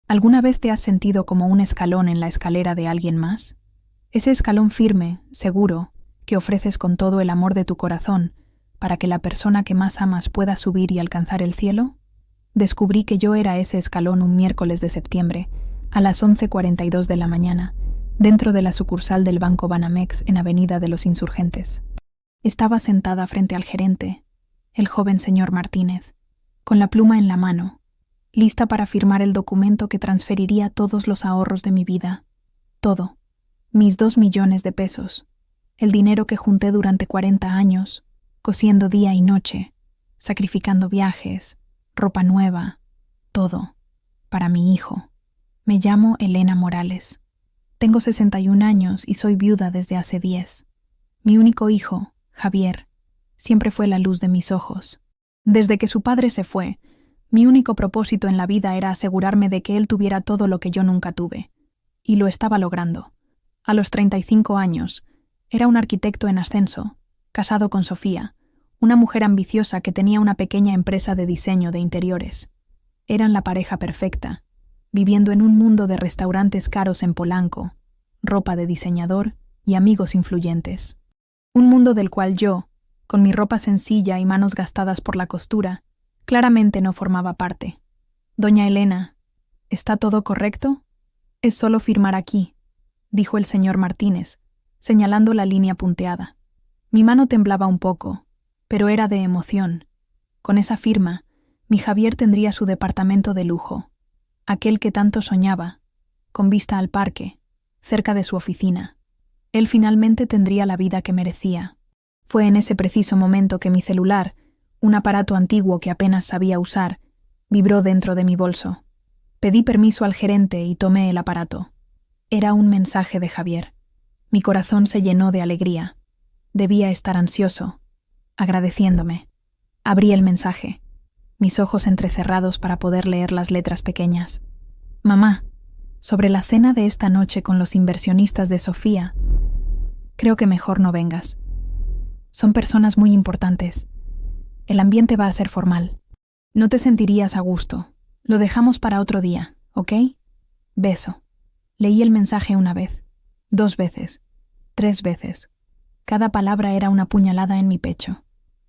¿Alguna vez te has sentido como un escalón en la escalera de alguien más? Ese escalón firme, seguro, que ofreces con todo el amor de tu corazón para que la persona que más amas pueda subir y alcanzar el cielo. Descubrí que yo era ese escalón un miércoles de septiembre, a las 11:42 de la mañana, dentro de la sucursal del Banco Banamex en Avenida de los Insurgentes. Estaba sentada frente al gerente, el joven señor Martínez, con la pluma en la mano, lista para firmar el documento que transferiría todos los ahorros de mi vida. Todo. Mis 2 millones de pesos. El dinero que junté durante 40 años, cosiendo día y noche, sacrificando viajes, ropa nueva, todo, para mi hijo. Me llamo Elena Morales. Tengo 61 años y soy viuda desde hace 10. Mi único hijo, Javier, siempre fue la luz de mis ojos. Desde que su padre se fue, mi único propósito en la vida era asegurarme de que él tuviera todo lo que yo nunca tuve. Y lo estaba logrando. A los 35 años, era un arquitecto en ascenso, casado con Sofía, una mujer ambiciosa que tenía una pequeña empresa de diseño de interiores. Eran la pareja perfecta, viviendo en un mundo de restaurantes caros en Polanco, ropa de diseñador y amigos influyentes. Un mundo del cual yo, con mi ropa sencilla y manos gastadas por la costura, claramente no formaba parte. Doña Elena, ¿está todo correcto? Es solo firmar aquí, dijo el señor Martínez, señalando la línea punteada. Mi mano temblaba un poco, pero era de emoción. Con esa firma, mi Javier tendría su departamento de lujo, aquel que tanto soñaba, con vista al parque, cerca de su oficina. Él finalmente tendría la vida que merecía. Fue en ese preciso momento que mi celular, un aparato antiguo que apenas sabía usar, vibró dentro de mi bolso. Pedí permiso al gerente y tomé el aparato. Era un mensaje de Javier. Mi corazón se llenó de alegría. Debía estar ansioso, agradeciéndome. Abrí el mensaje, mis ojos entrecerrados para poder leer las letras pequeñas. Mamá, sobre la cena de esta noche con los inversionistas de Sofía, creo que mejor no vengas. Son personas muy importantes. El ambiente va a ser formal. No te sentirías a gusto. Lo dejamos para otro día, ¿ok? Beso. Leí el mensaje una vez, 2 veces, 3 veces. Cada palabra era una puñalada en mi pecho.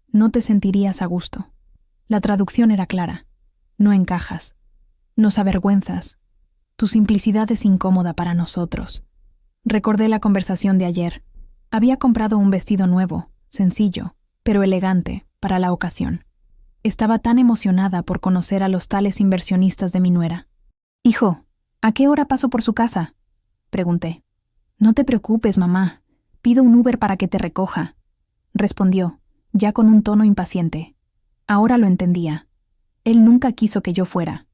No te sentirías a gusto. La traducción era clara. No encajas. Nos avergüenzas. Tu simplicidad es incómoda para nosotros. Recordé la conversación de ayer. Había comprado un vestido nuevo, sencillo, pero elegante, para la ocasión. Estaba tan emocionada por conocer a los tales inversionistas de mi nuera. «Hijo, ¿a qué hora paso por su casa?», pregunté. «No te preocupes, mamá. Pido un Uber para que te recoja», respondió, ya con un tono impaciente. Ahora lo entendía. Él nunca quiso que yo fuera.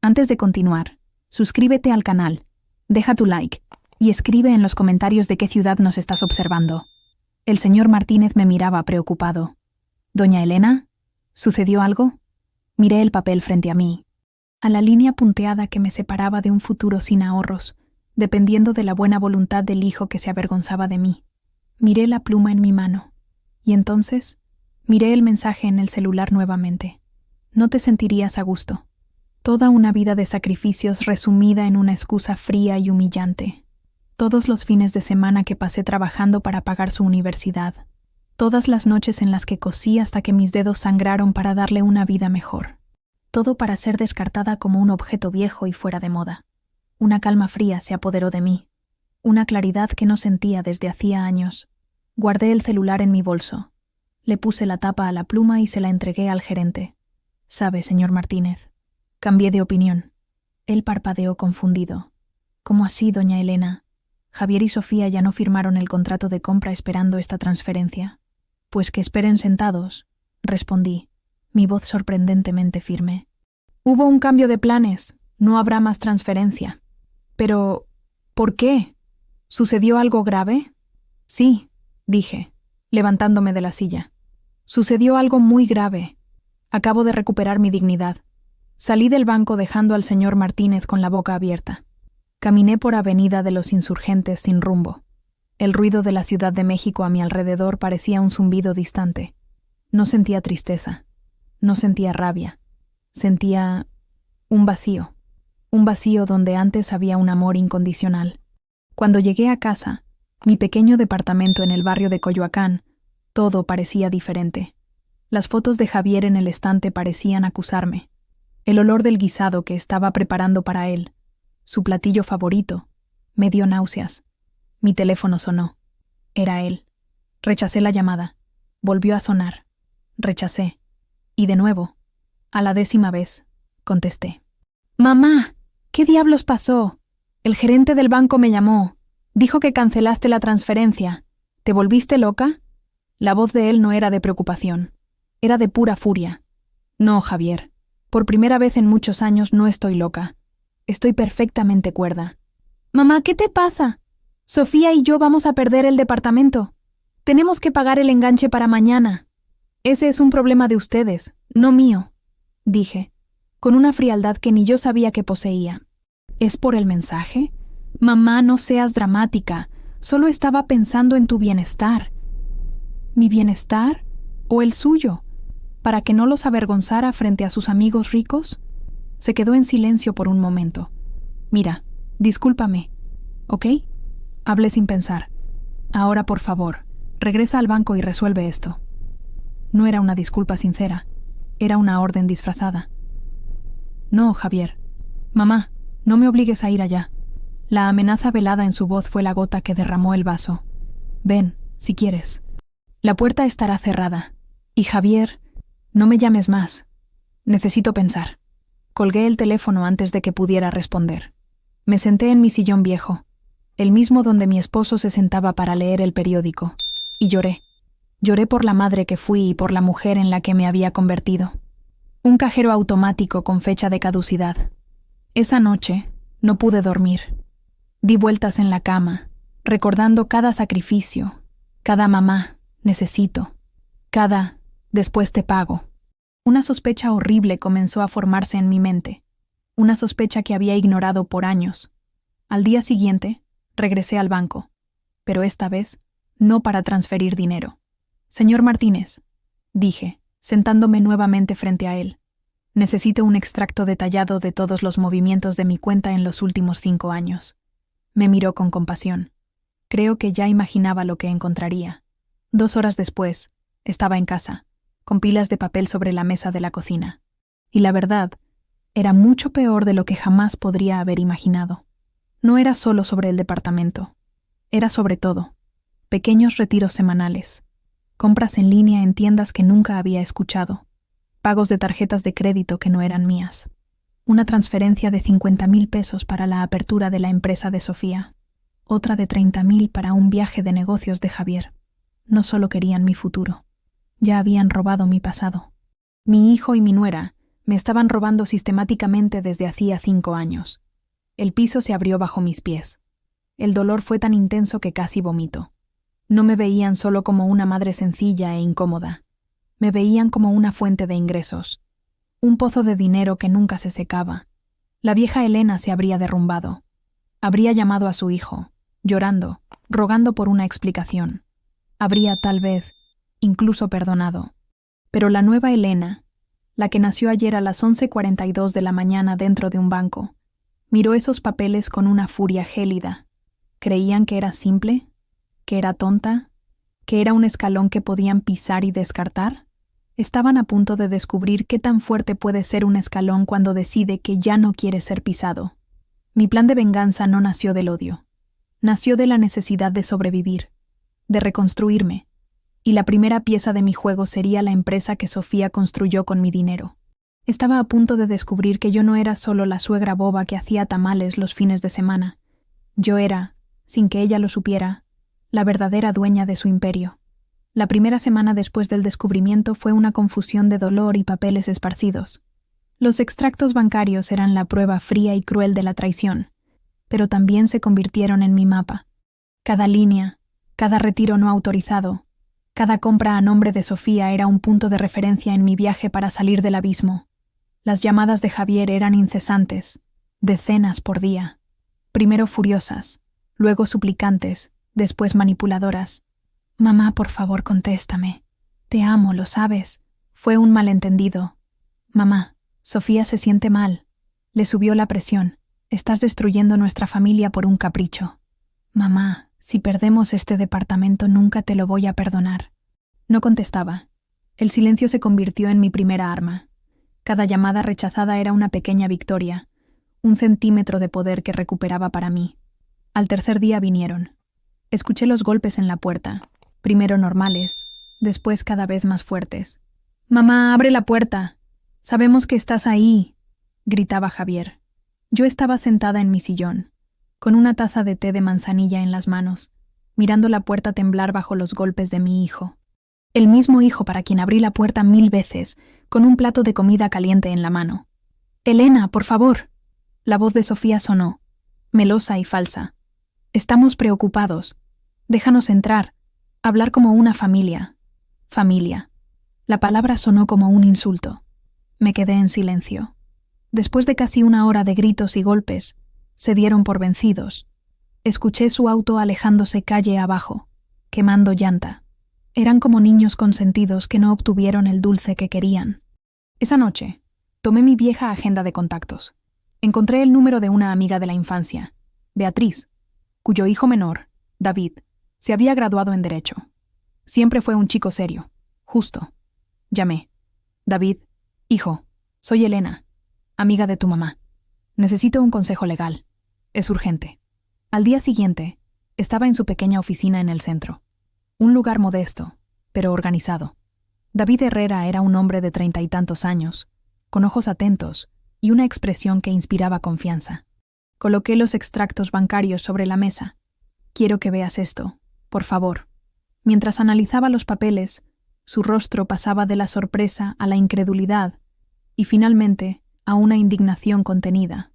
Antes de continuar, suscríbete al canal, deja tu like y escribe en los comentarios de qué ciudad nos estás observando. El señor Martínez me miraba preocupado. «¿Doña Elena? ¿Sucedió algo?». Miré el papel frente a mí, a la línea punteada que me separaba de un futuro sin ahorros, dependiendo de la buena voluntad del hijo que se avergonzaba de mí. Miré la pluma en mi mano, y entonces miré el mensaje en el celular nuevamente. No te sentirías a gusto. Toda una vida de sacrificios resumida en una excusa fría y humillante. Todos los fines de semana que pasé trabajando para pagar su universidad. Todas las noches en las que cosí hasta que mis dedos sangraron para darle una vida mejor. Todo para ser descartada como un objeto viejo y fuera de moda. Una calma fría se apoderó de mí. Una claridad que no sentía desde hacía años. Guardé el celular en mi bolso. Le puse la tapa a la pluma y se la entregué al gerente. «Sabe, señor Martínez, cambié de opinión». Él parpadeó confundido. «¿Cómo así, doña Elena? Javier y Sofía ya no firmaron el contrato de compra esperando esta transferencia». «Pues que esperen sentados», respondí, mi voz sorprendentemente firme. «Hubo un cambio de planes, no habrá más transferencia». «Pero, ¿por qué? ¿Sucedió algo grave?». «Sí», dije, levantándome de la silla. «Sucedió algo muy grave. Acabo de recuperar mi dignidad». Salí del banco dejando al señor Martínez con la boca abierta. Caminé por Avenida de los Insurgentes sin rumbo. El ruido de la Ciudad de México a mi alrededor parecía un zumbido distante. No sentía tristeza. No sentía rabia. Sentía un vacío. un vacío donde antes había un amor incondicional. Cuando llegué a casa, mi pequeño departamento en el barrio de Coyoacán, todo parecía diferente. Las fotos de Javier en el estante parecían acusarme. El olor del guisado que estaba preparando para él, su platillo favorito, me dio náuseas. Mi teléfono sonó. Era él. Rechacé la llamada. Volvió a sonar. Rechacé. Y de nuevo, a la 10ª vez, contesté. «Mamá, ¿qué diablos pasó? El gerente del banco me llamó. Dijo que cancelaste la transferencia. ¿Te volviste loca?» La voz de él no era de preocupación. Era de pura furia. «No, Javier. Por primera vez en muchos años no estoy loca. Estoy perfectamente cuerda». «Mamá, ¿qué te pasa? Sofía y yo vamos a perder el departamento. Tenemos que pagar el enganche para mañana. Ese es un problema de ustedes, no mío», dije, con una frialdad que ni yo sabía que poseía. ¿Es por el mensaje? Mamá, no seas dramática. Solo estaba pensando en tu bienestar. ¿Mi bienestar o el suyo? ¿Para que no los avergonzara frente a sus amigos ricos? Se quedó en silencio por un momento. «Mira, discúlpame, ¿ok?» Hablé sin pensar. «Ahora, por favor, regresa al banco y resuelve esto». No era una disculpa sincera. Era una orden disfrazada. «No, Javier. Mamá, no me obligues a ir allá». La amenaza velada en su voz fue la gota que derramó el vaso. «Ven, si quieres. La puerta estará cerrada. Y Javier, no me llames más. Necesito pensar». Colgué el teléfono antes de que pudiera responder. Me senté en mi sillón viejo, el mismo donde mi esposo se sentaba para leer el periódico, y lloré. Lloré por la madre que fui y por la mujer en la que me había convertido. Un cajero automático con fecha de caducidad. Esa noche no pude dormir. Di vueltas en la cama, recordando cada sacrificio, cada mamá, necesito, cada después te pago. Una sospecha horrible comenzó a formarse en mi mente, una sospecha que había ignorado por años. Al día siguiente, regresé al banco, pero esta vez no para transferir dinero. «Señor Martínez», dije, sentándome nuevamente frente a él, «necesito un extracto detallado de todos los movimientos de mi cuenta en los últimos 5 años». Me miró con compasión. Creo que ya imaginaba lo que encontraría. 2 horas después, estaba en casa, con pilas de papel sobre la mesa de la cocina. Y la verdad, era mucho peor de lo que jamás podría haber imaginado. No era solo sobre el departamento. Era sobre todo. Pequeños retiros semanales. Compras en línea en tiendas que nunca había escuchado. Pagos de tarjetas de crédito que no eran mías. Una transferencia de 50,000 pesos para la apertura de la empresa de Sofía. Otra de 30,000 para un viaje de negocios de Javier. No solo querían mi futuro. Ya habían robado mi pasado. Mi hijo y mi nuera me estaban robando sistemáticamente desde hacía 5 años. El piso se abrió bajo mis pies. El dolor fue tan intenso que casi vomito. No me veían solo como una madre sencilla e incómoda. Me veían como una fuente de ingresos. Un pozo de dinero que nunca se secaba. La vieja Elena se habría derrumbado. Habría llamado a su hijo, llorando, rogando por una explicación. Habría, tal vez, incluso perdonado. Pero la nueva Elena, la que nació ayer a las 11:42 de la mañana dentro de un banco, miró esos papeles con una furia gélida. ¿Creían que era simple? ¿Que era tonta? ¿Que era un escalón que podían pisar y descartar? Estaban a punto de descubrir qué tan fuerte puede ser un escalón cuando decide que ya no quiere ser pisado. Mi plan de venganza no nació del odio. Nació de la necesidad de sobrevivir, de reconstruirme, y la primera pieza de mi juego sería la empresa que Sofía construyó con mi dinero. Estaba a punto de descubrir que yo no era solo la suegra boba que hacía tamales los fines de semana. Yo era, sin que ella lo supiera, la verdadera dueña de su imperio. La primera semana después del descubrimiento fue una confusión de dolor y papeles esparcidos. Los extractos bancarios eran la prueba fría y cruel de la traición, pero también se convirtieron en mi mapa. Cada línea, cada retiro no autorizado, cada compra a nombre de Sofía era un punto de referencia en mi viaje para salir del abismo. Las llamadas de Javier eran incesantes, decenas por día. Primero furiosas, luego suplicantes, después manipuladoras. «Mamá, por favor, contéstame. Te amo, lo sabes. Fue un malentendido. Mamá, Sofía se siente mal. Le subió la presión. Estás destruyendo nuestra familia por un capricho. Mamá, si perdemos este departamento nunca te lo voy a perdonar. No contestaba. El silencio se convirtió en mi primera arma. Cada llamada rechazada era una pequeña victoria, un centímetro de poder que recuperaba para mí. Al tercer día vinieron. Escuché los golpes en la puerta, primero normales, después cada vez más fuertes. «Mamá, abre la puerta. Sabemos que estás ahí», gritaba Javier. Yo estaba sentada en mi sillón, con una taza de té de manzanilla en las manos, mirando la puerta temblar bajo los golpes de mi hijo. El mismo hijo para quien abrí la puerta 1000 veces, con un plato de comida caliente en la mano. «Elena, por favor». La voz de Sofía sonó, melosa y falsa. «Estamos preocupados. Déjanos entrar. Hablar como una familia». Familia. La palabra sonó como un insulto. Me quedé en silencio. Después de casi una hora de gritos y golpes, se dieron por vencidos. Escuché su auto alejándose calle abajo, quemando llanta. Eran como niños consentidos que no obtuvieron el dulce que querían. Esa noche, tomé mi vieja agenda de contactos. Encontré el número de una amiga de la infancia, Beatriz, cuyo hijo menor, David, se había graduado en Derecho. Siempre fue un chico serio, justo. Llamé. «David, hijo, soy Elena, amiga de tu mamá. Necesito un consejo legal. Es urgente». Al día siguiente, estaba en su pequeña oficina en el centro. Un lugar modesto, pero organizado. David Herrera era un hombre de 30 y tantos años, con ojos atentos y una expresión que inspiraba confianza. Coloqué los extractos bancarios sobre la mesa. «Quiero que veas esto, por favor». Mientras analizaba los papeles, su rostro pasaba de la sorpresa a la incredulidad y finalmente a una indignación contenida.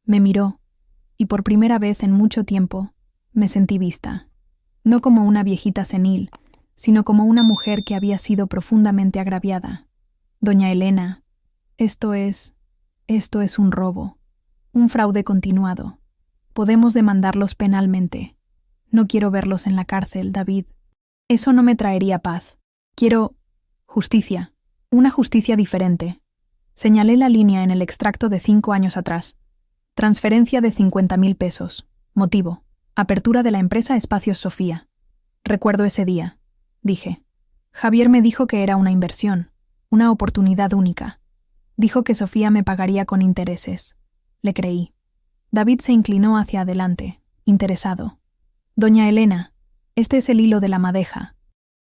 Me miró y por primera vez en mucho tiempo me sentí vista, no como una viejita senil, sino como una mujer que había sido profundamente agraviada. «Doña Elena, esto es un robo, un fraude continuado. Podemos demandarlos penalmente. No quiero verlos en la cárcel, David. Eso no me traería paz. Quiero justicia, una justicia diferente». Señalé la línea en el extracto de 5 años atrás. Transferencia de 50.000 pesos. Motivo: apertura de la empresa Espacios Sofía. «Recuerdo ese día», dije. «Javier me dijo que era una inversión, una oportunidad única. Dijo que Sofía me pagaría con intereses. Le creí». David se inclinó hacia adelante, interesado. «Doña Elena, este es el hilo de la madeja.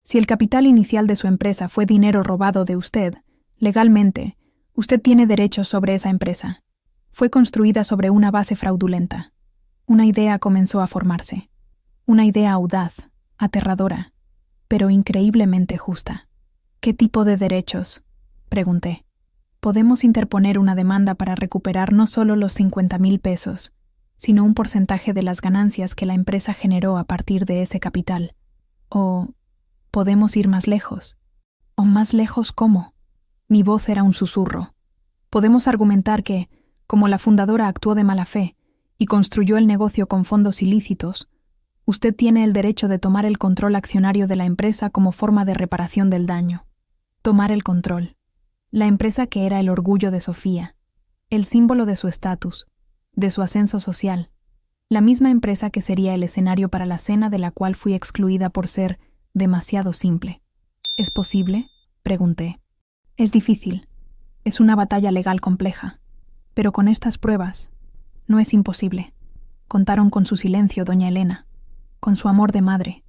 Si el capital inicial de su empresa fue dinero robado de usted, legalmente, usted tiene derechos sobre esa empresa. Fue construida sobre una base fraudulenta. Una idea comenzó a formarse. Una idea audaz, aterradora, pero increíblemente justa». «¿Qué tipo de derechos?», pregunté. «Podemos interponer una demanda para recuperar no solo los 50.000 pesos, sino un porcentaje de las ganancias que la empresa generó a partir de ese capital. O podemos ir más lejos». «¿O más lejos cómo?». Mi voz era un susurro. «Podemos argumentar que, como la fundadora actuó de mala fe y construyó el negocio con fondos ilícitos, usted tiene el derecho de tomar el control accionario de la empresa como forma de reparación del daño». Tomar el control. La empresa que era el orgullo de Sofía, el símbolo de su estatus, de su ascenso social. La misma empresa que sería el escenario para la cena de la cual fui excluida por ser demasiado simple. «¿Es posible?», pregunté. «Es difícil. Es una batalla legal compleja. Pero con estas pruebas, no es imposible». Contaron con su silencio, doña Elena, con su amor de madre.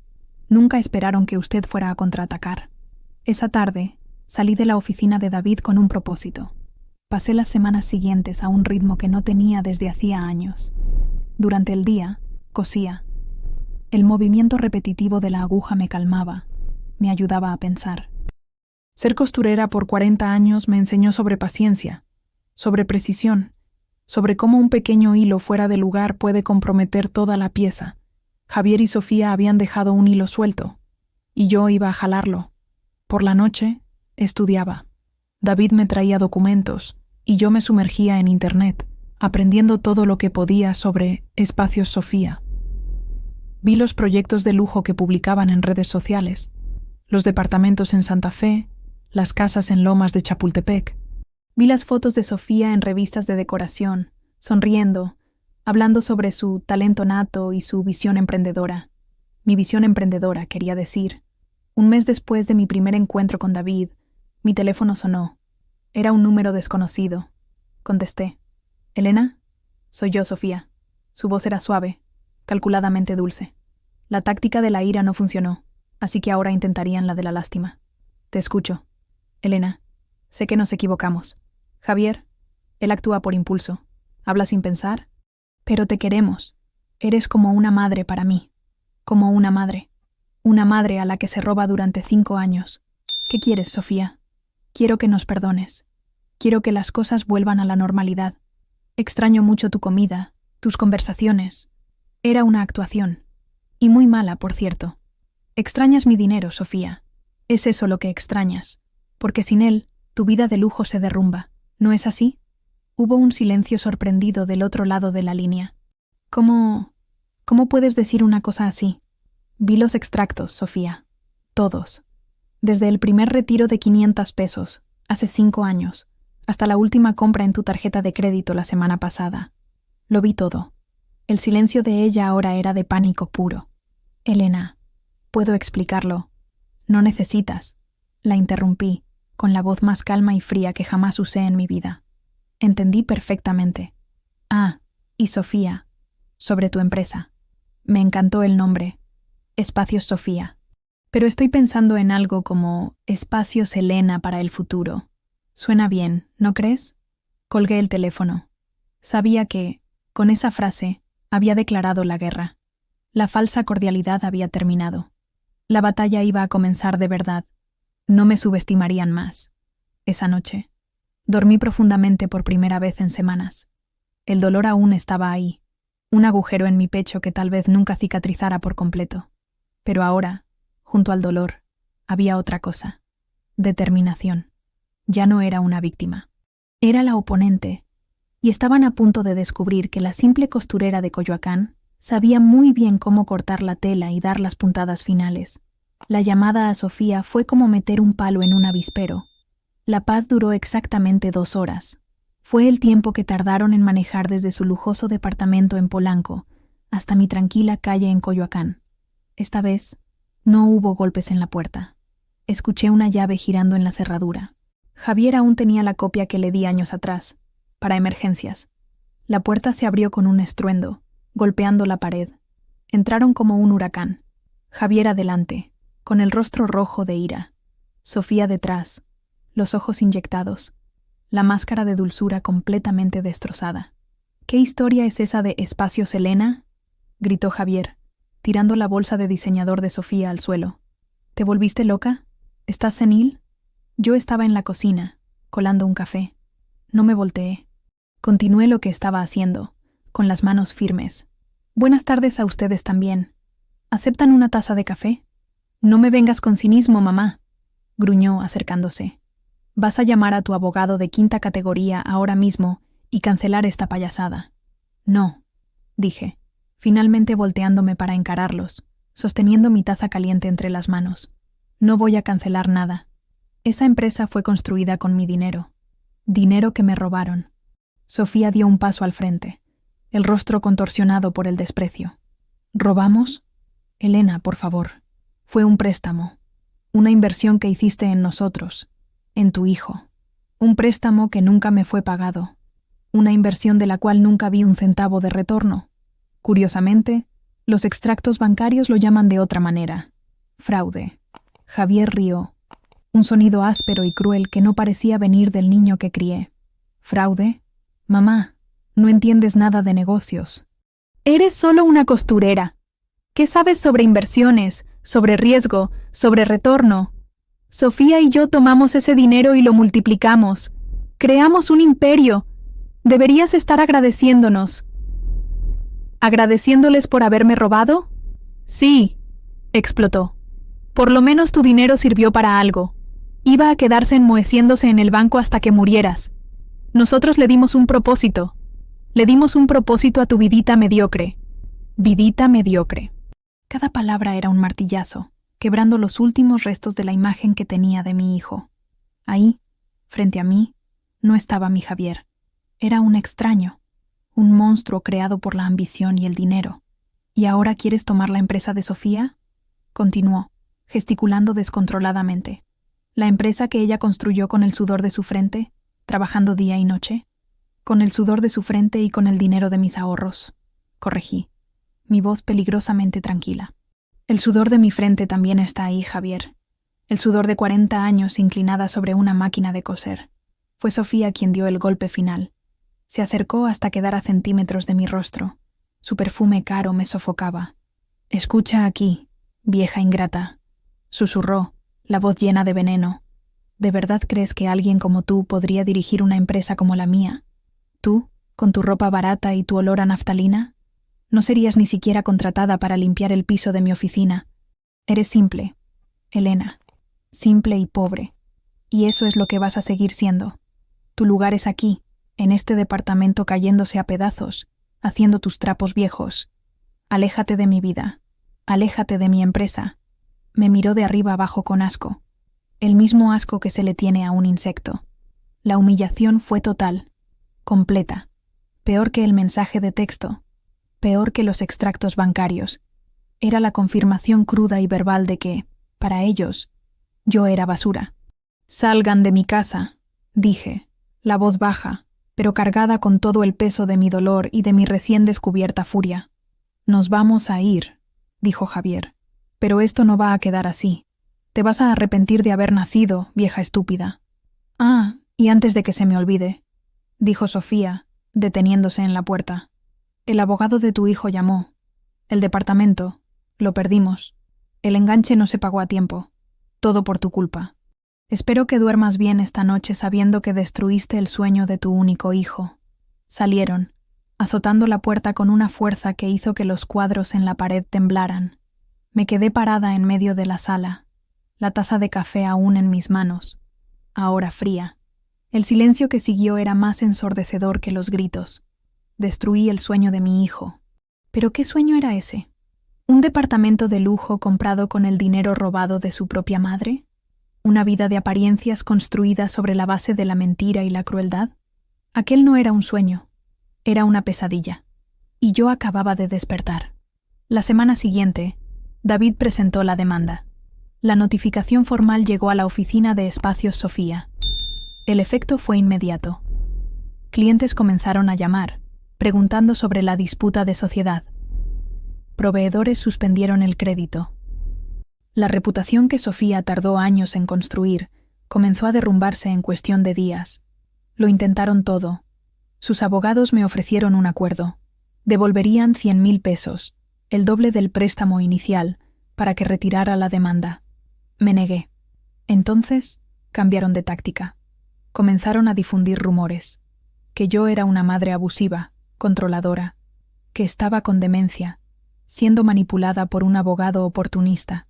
Nunca esperaron que usted fuera a contraatacar. Esa tarde, salí de la oficina de David con un propósito. Pasé las semanas siguientes a un ritmo que no tenía desde hacía años. Durante el día, cosía. El movimiento repetitivo de la aguja me calmaba, me ayudaba a pensar. Ser costurera por 40 años me enseñó sobre paciencia, sobre precisión, sobre cómo un pequeño hilo fuera de lugar puede comprometer toda la pieza. Javier y Sofía habían dejado un hilo suelto, y yo iba a jalarlo. Por la noche, estudiaba. David me traía documentos, y yo me sumergía en Internet, aprendiendo todo lo que podía sobre Espacios Sofía. Vi los proyectos de lujo que publicaban en redes sociales, los departamentos en Santa Fe, las casas en Lomas de Chapultepec. Vi las fotos de Sofía en revistas de decoración, sonriendo, hablando sobre su talento nato y su visión emprendedora. Mi visión emprendedora, quería decir. Un mes después de mi primer encuentro con David, mi teléfono sonó. Era un número desconocido. Contesté. «¿Elena?» «Soy yo, Sofía». Su voz era suave, calculadamente dulce. La táctica de la ira no funcionó, así que ahora intentarían la de la lástima. «Te escucho. Elena, sé que nos equivocamos. Javier, él actúa por impulso. Habla sin pensar. Pero te queremos. Eres como una madre para mí. Como una madre. Una madre a la que se roba durante 5 años. ¿Qué quieres, Sofía? Quiero que nos perdones. Quiero que las cosas vuelvan a la normalidad. Extraño mucho tu comida, tus conversaciones. Era una actuación. Y muy mala, por cierto. Extrañas mi dinero, Sofía. Es eso lo que extrañas. Porque sin él, tu vida de lujo se derrumba. ¿No es así?» Hubo un silencio sorprendido del otro lado de la línea. ¿Cómo puedes decir una cosa así? Vi los extractos, Sofía. Todos. Desde el primer retiro de 500 pesos, hace 5 años, hasta la última compra en tu tarjeta de crédito la semana pasada. Lo vi todo. El silencio de ella ahora era de pánico puro. «Elena, puedo explicarlo. No necesitas». La interrumpí, con la voz más calma y fría que jamás usé en mi vida. Entendí perfectamente. «Ah, y Sofía, sobre tu empresa. Me encantó el nombre. Espacios Sofía. Pero estoy pensando en algo como Espacios Elena para el futuro. Suena bien, ¿no crees?» Colgué el teléfono. Sabía que, con esa frase, había declarado la guerra. La falsa cordialidad había terminado. La batalla iba a comenzar de verdad. No me subestimarían más. Esa noche, dormí profundamente por primera vez en semanas. El dolor aún estaba ahí, un agujero en mi pecho que tal vez nunca cicatrizara por completo. Pero ahora, junto al dolor, había otra cosa. Determinación. Ya no era una víctima. Era la oponente, y estaban a punto de descubrir que la simple costurera de Coyoacán sabía muy bien cómo cortar la tela y dar las puntadas finales. La llamada a Sofía fue como meter un palo en un avispero. La paz duró exactamente 2 horas. Fue el tiempo que tardaron en manejar desde su lujoso departamento en Polanco hasta mi tranquila calle en Coyoacán. Esta vez, no hubo golpes en la puerta. Escuché una llave girando en la cerradura. Javier aún tenía la copia que le di años atrás, para emergencias. La puerta se abrió con un estruendo, golpeando la pared. Entraron como un huracán. Javier adelante, con el rostro rojo de ira. Sofía detrás, los ojos inyectados, la máscara de dulzura completamente destrozada. «¿Qué historia es esa de Espacios Elena?», gritó Javier, tirando la bolsa de diseñador de Sofía al suelo. «¿Te volviste loca? ¿Estás senil?» Yo estaba en la cocina, colando un café. No me volteé. Continué lo que estaba haciendo, con las manos firmes. «Buenas tardes a ustedes también. ¿Aceptan una taza de café?» «No me vengas con cinismo, mamá», gruñó acercándose. «Vas a llamar a tu abogado de 5ª categoría ahora mismo y cancelar esta payasada». «No», dije, finalmente volteándome para encararlos, sosteniendo mi taza caliente entre las manos. «No voy a cancelar nada. Esa empresa fue construida con mi dinero. Dinero que me robaron». Sofía dio un paso al frente, el rostro contorsionado por el desprecio. «¿Robamos? Elena, por favor. Fue un préstamo. Una inversión que hiciste en nosotros, en tu hijo. Un préstamo que nunca me fue pagado. Una inversión de la cual nunca vi un centavo de retorno. Curiosamente, los extractos bancarios lo llaman de otra manera. Fraude». Javier rió, un sonido áspero y cruel que no parecía venir del niño que crié. «¿Fraude? Mamá, no entiendes nada de negocios. Eres solo una costurera. ¿Qué sabes sobre inversiones, sobre riesgo, sobre retorno? Sofía y yo tomamos ese dinero y lo multiplicamos. Creamos un imperio. Deberías estar agradeciéndonos». «¿Agradeciéndoles por haberme robado?» «Sí», explotó. «Por lo menos tu dinero sirvió para algo. Iba a quedarse enmoheciéndose en el banco hasta que murieras. Nosotros le dimos un propósito. Le dimos un propósito a tu vidita mediocre. Vidita mediocre». Cada palabra era un martillazo, quebrando los últimos restos de la imagen que tenía de mi hijo. Ahí, frente a mí, no estaba mi Javier. Era un extraño. un monstruo creado por la ambición y el dinero. ¿Y ahora quieres tomar la empresa de Sofía?, continuó, gesticulando descontroladamente. ¿La empresa que ella construyó con el sudor de su frente, trabajando día y noche? Con el sudor de su frente y con el dinero de mis ahorros, corregí, mi voz peligrosamente tranquila. El sudor de mi frente también está ahí, Javier. El sudor de 40 años inclinada sobre una máquina de coser. Fue Sofía quien dio el golpe final. Se acercó hasta quedar a centímetros de mi rostro. Su perfume caro me sofocaba. «Escucha aquí, vieja ingrata», susurró, la voz llena de veneno. ¿De verdad crees que alguien como tú podría dirigir una empresa como la mía? ¿Tú, con tu ropa barata y tu olor a naftalina? No serías ni siquiera contratada para limpiar el piso de mi oficina. Eres simple, Elena, simple y pobre. Y eso es lo que vas a seguir siendo. Tu lugar es aquí, en este departamento cayéndose a pedazos, haciendo tus trapos viejos. Aléjate de mi vida, aléjate de mi empresa. Me miró de arriba abajo con asco, el mismo asco que se le tiene a un insecto. La humillación fue total, completa, peor que el mensaje de texto, peor que los extractos bancarios. Era la confirmación cruda y verbal de que, para ellos, yo era basura. «Salgan de mi casa», dije, la voz baja, pero cargada con todo el peso de mi dolor y de mi recién descubierta furia. «Nos vamos a ir», dijo Javier, «pero esto no va a quedar así. Te vas a arrepentir de haber nacido, vieja estúpida». «Ah, y antes de que se me olvide», dijo Sofía, deteniéndose en la puerta. «El abogado de tu hijo llamó. El departamento. Lo perdimos. El enganche no se pagó a tiempo. Todo por tu culpa. Espero que duermas bien esta noche sabiendo que destruiste el sueño de tu único hijo». Salieron, azotando la puerta con una fuerza que hizo que los cuadros en la pared temblaran. Me quedé parada en medio de la sala, la taza de café aún en mis manos, ahora fría. El silencio que siguió era más ensordecedor que los gritos. Destruí el sueño de mi hijo. ¿Pero qué sueño era ese? ¿Un departamento de lujo comprado con el dinero robado de su propia madre? ¿Una vida de apariencias construida sobre la base de la mentira y la crueldad? Aquel no era un sueño, era una pesadilla. Y yo acababa de despertar. La semana siguiente, David presentó la demanda. La notificación formal llegó a la oficina de Espacios Sofía. El efecto fue inmediato. Clientes comenzaron a llamar, preguntando sobre la disputa de sociedad. Proveedores suspendieron el crédito. La reputación que Sofía tardó años en construir comenzó a derrumbarse en cuestión de días. Lo intentaron todo. Sus abogados me ofrecieron un acuerdo. Devolverían 100.000 pesos, el doble del préstamo inicial, para que retirara la demanda. Me negué. Entonces, cambiaron de táctica. Comenzaron a difundir rumores. Que yo era una madre abusiva, controladora, que estaba con demencia, siendo manipulada por un abogado oportunista,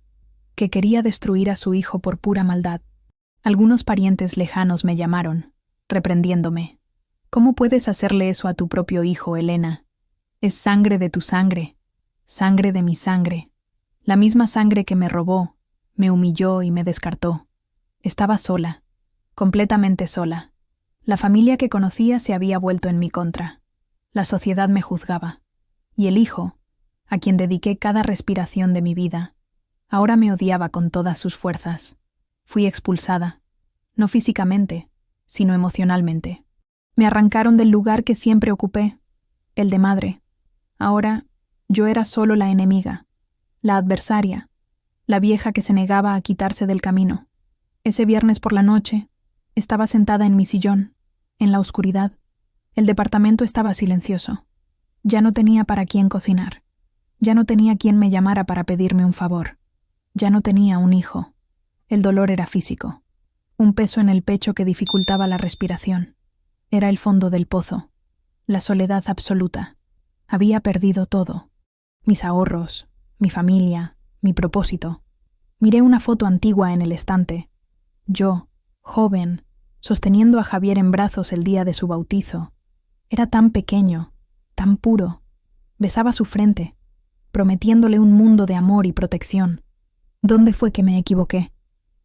que quería destruir a su hijo por pura maldad. Algunos parientes lejanos me llamaron, reprendiéndome. «¿Cómo puedes hacerle eso a tu propio hijo, Elena? Es sangre de tu sangre, sangre de mi sangre, la misma sangre que me robó, me humilló y me descartó. Estaba sola, completamente sola. La familia que conocía se había vuelto en mi contra. La sociedad me juzgaba. Y el hijo, a quien dediqué cada respiración de mi vida, ahora me odiaba con todas sus fuerzas. Fui expulsada, no físicamente, sino emocionalmente. Me arrancaron del lugar que siempre ocupé, el de madre. Ahora yo era solo la enemiga, la adversaria, la vieja que se negaba a quitarse del camino. Ese viernes por la noche, estaba sentada en mi sillón, en la oscuridad. El departamento estaba silencioso. Ya no tenía para quién cocinar. Ya no tenía quien me llamara para pedirme un favor. Ya no tenía un hijo. El dolor era físico. Un peso en el pecho que dificultaba la respiración. Era el fondo del pozo. La soledad absoluta. Había perdido todo. Mis ahorros, mi familia, mi propósito. Miré una foto antigua en el estante. Yo, joven, sosteniendo a Javier en brazos el día de su bautizo. Era tan pequeño, tan puro. Besaba su frente, prometiéndole un mundo de amor y protección. ¿Dónde fue que me equivoqué?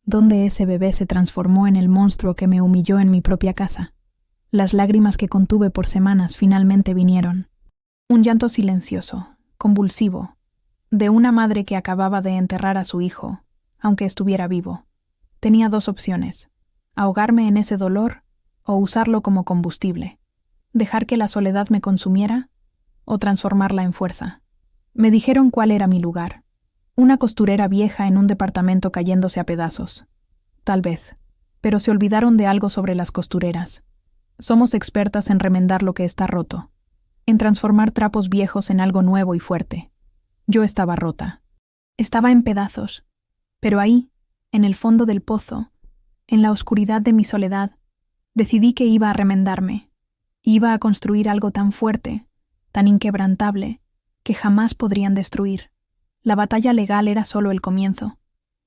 ¿Dónde ese bebé se transformó en el monstruo que me humilló en mi propia casa? Las lágrimas que contuve por semanas finalmente vinieron. Un llanto silencioso, convulsivo, de una madre que acababa de enterrar a su hijo, aunque estuviera vivo. Tenía dos opciones: ahogarme en ese dolor o usarlo como combustible, dejar que la soledad me consumiera o transformarla en fuerza. Me dijeron cuál era mi lugar: una costurera vieja en un departamento cayéndose a pedazos. Tal vez, pero se olvidaron de algo sobre las costureras. Somos expertas en remendar lo que está roto, en transformar trapos viejos en algo nuevo y fuerte. Yo estaba rota. Estaba en pedazos, pero ahí, en el fondo del pozo, en la oscuridad de mi soledad, decidí que iba a remendarme. Iba a construir algo tan fuerte, tan inquebrantable, que jamás podrían destruir. La batalla legal era solo el comienzo.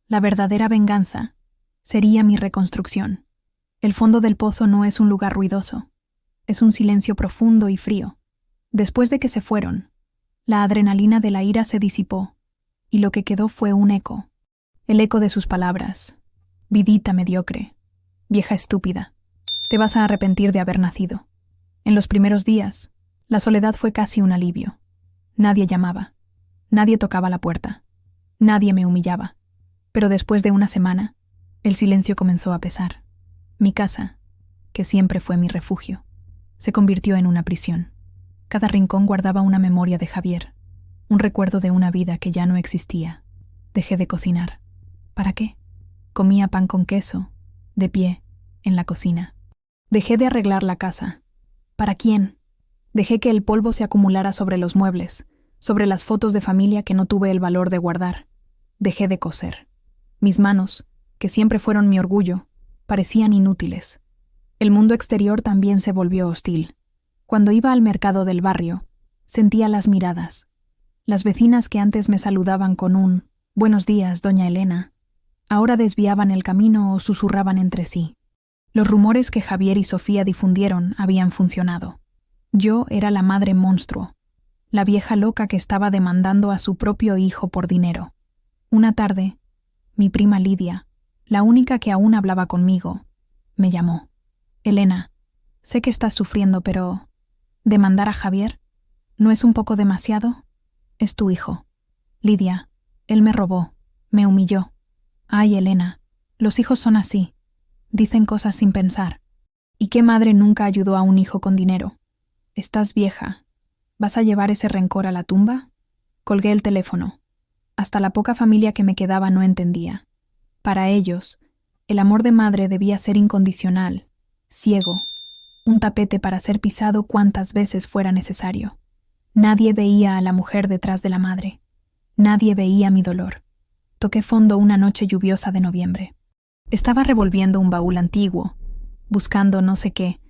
La verdadera venganza sería mi reconstrucción. El fondo del pozo no es un lugar ruidoso. Es un silencio profundo y frío. Después de que se fueron, la adrenalina de la ira se disipó, y lo que quedó fue un eco. El eco de sus palabras: vidita mediocre, vieja estúpida, te vas a arrepentir de haber nacido. En los primeros días, la soledad fue casi un alivio. Nadie llamaba, nadie tocaba la puerta, nadie me humillaba. Pero después de una semana, el silencio comenzó a pesar. Mi casa, que siempre fue mi refugio, se convirtió en una prisión. Cada rincón guardaba una memoria de Javier, un recuerdo de una vida que ya no existía. Dejé de cocinar. ¿Para qué? Comía pan con queso, de pie, en la cocina. Dejé de arreglar la casa. ¿Para quién? Dejé que el polvo se acumulara sobre los muebles, sobre las fotos de familia que no tuve el valor de guardar. Dejé de coser. Mis manos, que siempre fueron mi orgullo, parecían inútiles. El mundo exterior también se volvió hostil. Cuando iba al mercado del barrio, sentía las miradas. Las vecinas que antes me saludaban con un «Buenos días, doña Elena», ahora desviaban el camino o susurraban entre sí. Los rumores que Javier y Sofía difundieron habían funcionado. Yo era la madre monstruo, la vieja loca que estaba demandando a su propio hijo por dinero. Una tarde, mi prima Lidia, la única que aún hablaba conmigo, me llamó. «Elena, sé que estás sufriendo, pero ¿demandar a Javier? ¿No es un poco demasiado? Es tu hijo. Lidia, él me robó, me humilló. Ay, Elena, los hijos son así. Dicen cosas sin pensar. ¿Y qué madre nunca ayudó a un hijo con dinero? Estás vieja. ¿Vas a llevar ese rencor a la tumba?» Colgué el teléfono. Hasta la poca familia que me quedaba no entendía. Para ellos, el amor de madre debía ser incondicional, ciego, un tapete para ser pisado cuantas veces fuera necesario. Nadie veía a la mujer detrás de la madre. Nadie veía mi dolor. Toqué fondo una noche lluviosa de noviembre. Estaba revolviendo un baúl antiguo, buscando no sé qué,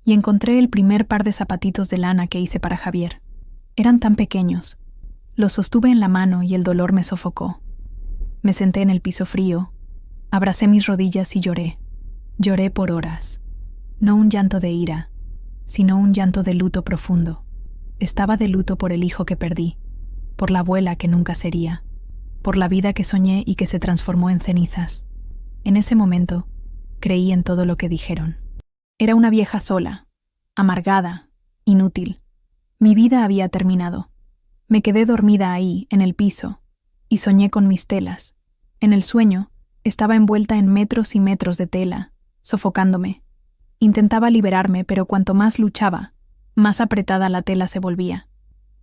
y encontré el primer par de zapatitos de lana que hice para Javier. Eran tan pequeños. Los sostuve en la mano y el dolor me sofocó. Me senté en el piso frío, abracé mis rodillas y lloré. Lloré por horas. No un llanto de ira, sino un llanto de luto profundo. Estaba de luto por el hijo que perdí, por la abuela que nunca sería, por la vida que soñé y que se transformó en cenizas. En ese momento, creí en todo lo que dijeron. Era una vieja sola, amargada, inútil. Mi vida había terminado. Me quedé dormida ahí, en el piso, y soñé con mis telas. En el sueño, estaba envuelta en metros y metros de tela, sofocándome. Intentaba liberarme, pero cuanto más luchaba, más apretada la tela se volvía.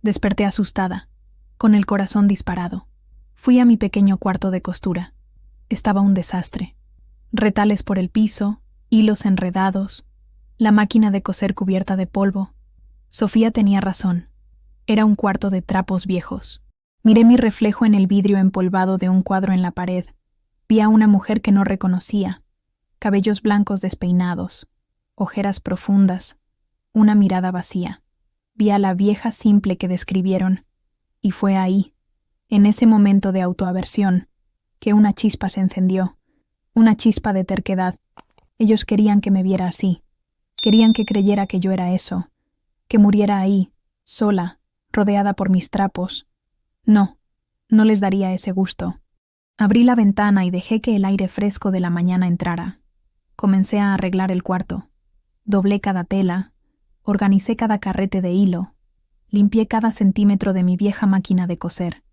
Desperté asustada, con el corazón disparado. Fui a mi pequeño cuarto de costura. Estaba un desastre. Retales por el piso, hilos enredados, la máquina de coser cubierta de polvo. Sofía tenía razón. Era un cuarto de trapos viejos. Miré mi reflejo en el vidrio empolvado de un cuadro en la pared. Vi a una mujer que no reconocía, cabellos blancos despeinados, ojeras profundas, una mirada vacía. Vi a la vieja simple que describieron, y fue ahí, en ese momento de autoaversión, que una chispa se encendió, una chispa de terquedad. Ellos querían que me viera así, querían que creyera que yo era eso, que muriera ahí, sola, rodeada por mis trapos. No, no les daría ese gusto. Abrí la ventana y dejé que el aire fresco de la mañana entrara. Comencé a arreglar el cuarto. Doblé cada tela, organicé cada carrete de hilo, limpié cada centímetro de mi vieja máquina de coser.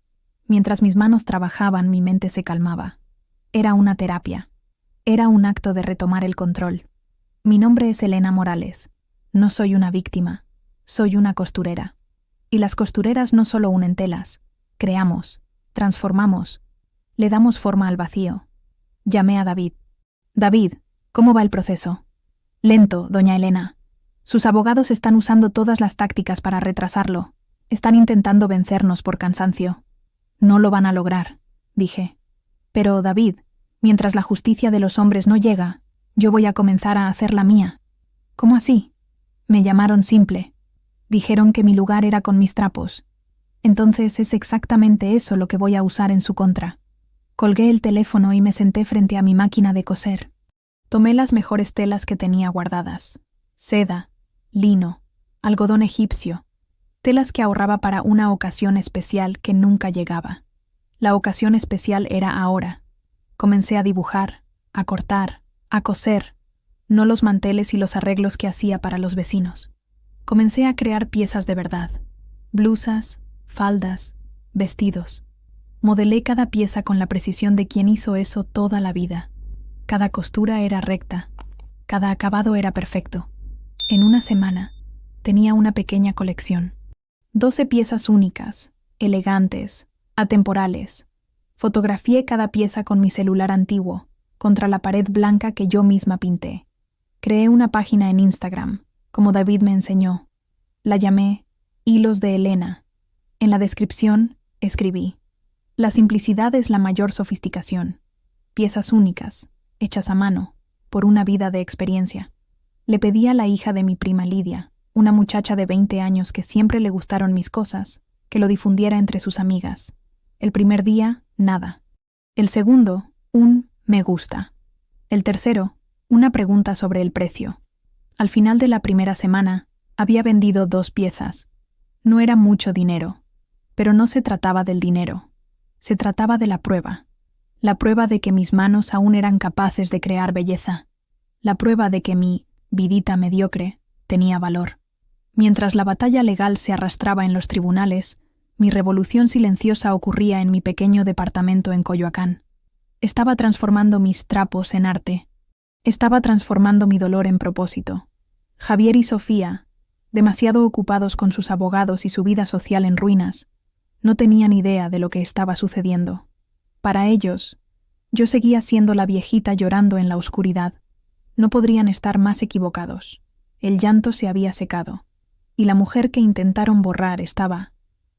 Mientras mis manos trabajaban, mi mente se calmaba. Era una terapia. Era un acto de retomar el control. Mi nombre es Elena Morales. No soy una víctima. Soy una costurera. Y las costureras no solo unen telas. Creamos, transformamos, le damos forma al vacío. Llamé a David. David, ¿cómo va el proceso? Lento, doña Elena. Sus abogados están usando todas las tácticas para retrasarlo. Están intentando vencernos por cansancio. No lo van a lograr, dije. Pero, David, mientras la justicia de los hombres no llega, yo voy a comenzar a hacer la mía. ¿Cómo así? Me llamaron simple. Dijeron que mi lugar era con mis trapos. Entonces es exactamente eso lo que voy a usar en su contra. Colgué el teléfono y me senté frente a mi máquina de coser. Tomé las mejores telas que tenía guardadas. Seda, lino, algodón egipcio. Telas que ahorraba para una ocasión especial que nunca llegaba. La ocasión especial era ahora. Comencé a dibujar, a cortar, a coser, no los manteles y los arreglos que hacía para los vecinos. Comencé a crear piezas de verdad, blusas, faldas, vestidos. Modelé cada pieza con la precisión de quien hizo eso toda la vida. Cada costura era recta, cada acabado era perfecto. En una semana, tenía una pequeña colección. 12 piezas únicas, elegantes, atemporales. Fotografié cada pieza con mi celular antiguo, contra la pared blanca que yo misma pinté. Creé una página en Instagram, como David me enseñó. La llamé Hilos de Elena. En la descripción, escribí: la simplicidad es la mayor sofisticación. Piezas únicas, hechas a mano, por una vida de experiencia. Le pedí a la hija de mi prima Lidia, una muchacha de 20 años que siempre le gustaron mis cosas, que lo difundiera entre sus amigas. El primer día, nada. El segundo, un me gusta. El tercero, una pregunta sobre el precio. Al final de la primera semana, había vendido 2 piezas. No era mucho dinero, pero no se trataba del dinero. Se trataba de la prueba de que mis manos aún eran capaces de crear belleza, la prueba de que mi vidita mediocre tenía valor. Mientras la batalla legal se arrastraba en los tribunales, mi revolución silenciosa ocurría en mi pequeño departamento en Coyoacán. Estaba transformando mis trapos en arte. Estaba transformando mi dolor en propósito. Javier y Sofía, demasiado ocupados con sus abogados y su vida social en ruinas, no tenían idea de lo que estaba sucediendo. Para ellos, yo seguía siendo la viejita llorando en la oscuridad. No podrían estar más equivocados. El llanto se había secado, y la mujer que intentaron borrar estaba,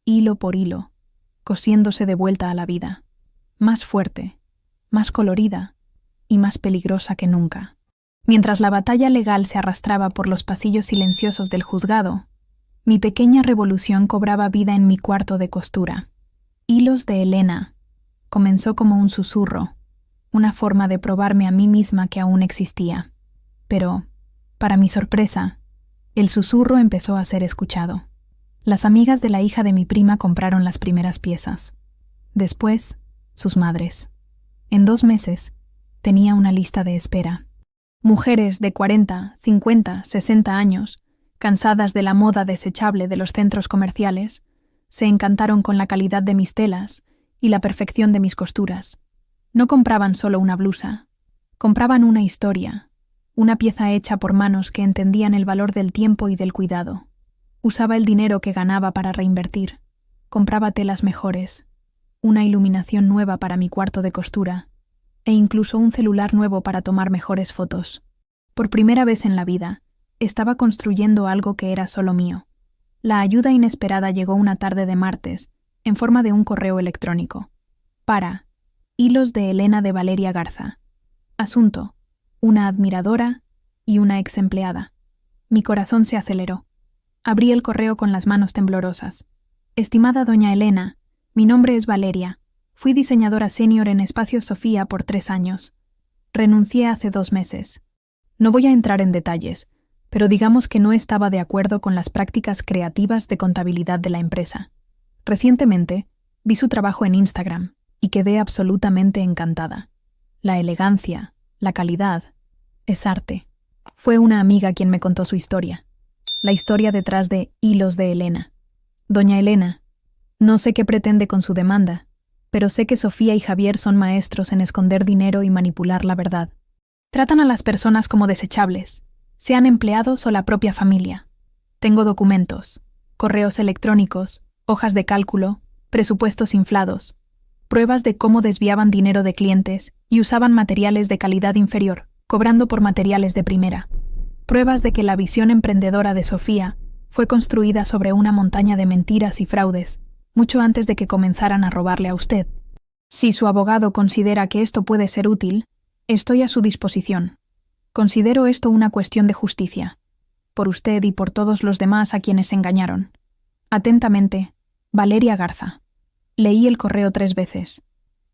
hilo por hilo, cosiéndose de vuelta a la vida, más fuerte, más colorida y más peligrosa que nunca. Mientras la batalla legal se arrastraba por los pasillos silenciosos del juzgado, mi pequeña revolución cobraba vida en mi cuarto de costura. Hilos de Elena comenzó como un susurro, una forma de probarme a mí misma que aún existía. Pero, para mi sorpresa, el susurro empezó a ser escuchado. Las amigas de la hija de mi prima compraron las primeras piezas. Después, sus madres. En 2 meses, tenía una lista de espera. Mujeres de 40, 50, 60 años, cansadas de la moda desechable de los centros comerciales, se encantaron con la calidad de mis telas y la perfección de mis costuras. No compraban solo una blusa, compraban una historia, una pieza hecha por manos que entendían el valor del tiempo y del cuidado. Usaba el dinero que ganaba para reinvertir, compraba telas mejores, una iluminación nueva para mi cuarto de costura e incluso un celular nuevo para tomar mejores fotos. Por primera vez en la vida, estaba construyendo algo que era solo mío. La ayuda inesperada llegó una tarde de martes, en forma de un correo electrónico. Para Hilos de Elena de Valeria Garza. Asunto: una admiradora y una ex empleada. Mi corazón se aceleró. Abrí el correo con las manos temblorosas. Estimada doña Elena, mi nombre es Valeria. Fui diseñadora senior en Espacios Sofía por 3 años. Renuncié hace 2 meses. No voy a entrar en detalles, pero digamos que no estaba de acuerdo con las prácticas creativas de contabilidad de la empresa. Recientemente, vi su trabajo en Instagram y quedé absolutamente encantada. La elegancia, la calidad, es arte. Fue una amiga quien me contó su historia. La historia detrás de Hilos de Elena. Doña Elena, no sé qué pretende con su demanda, pero sé que Sofía y Javier son maestros en esconder dinero y manipular la verdad. Tratan a las personas como desechables, sean empleados o la propia familia. Tengo documentos, correos electrónicos, hojas de cálculo, presupuestos inflados, pruebas de cómo desviaban dinero de clientes y usaban materiales de calidad inferior, cobrando por materiales de primera. Pruebas de que la visión emprendedora de Sofía fue construida sobre una montaña de mentiras y fraudes, mucho antes de que comenzaran a robarle a usted. Si su abogado considera que esto puede ser útil, estoy a su disposición. Considero esto una cuestión de justicia, por usted y por todos los demás a quienes engañaron. Atentamente, Valeria Garza. Leí el correo 3 veces.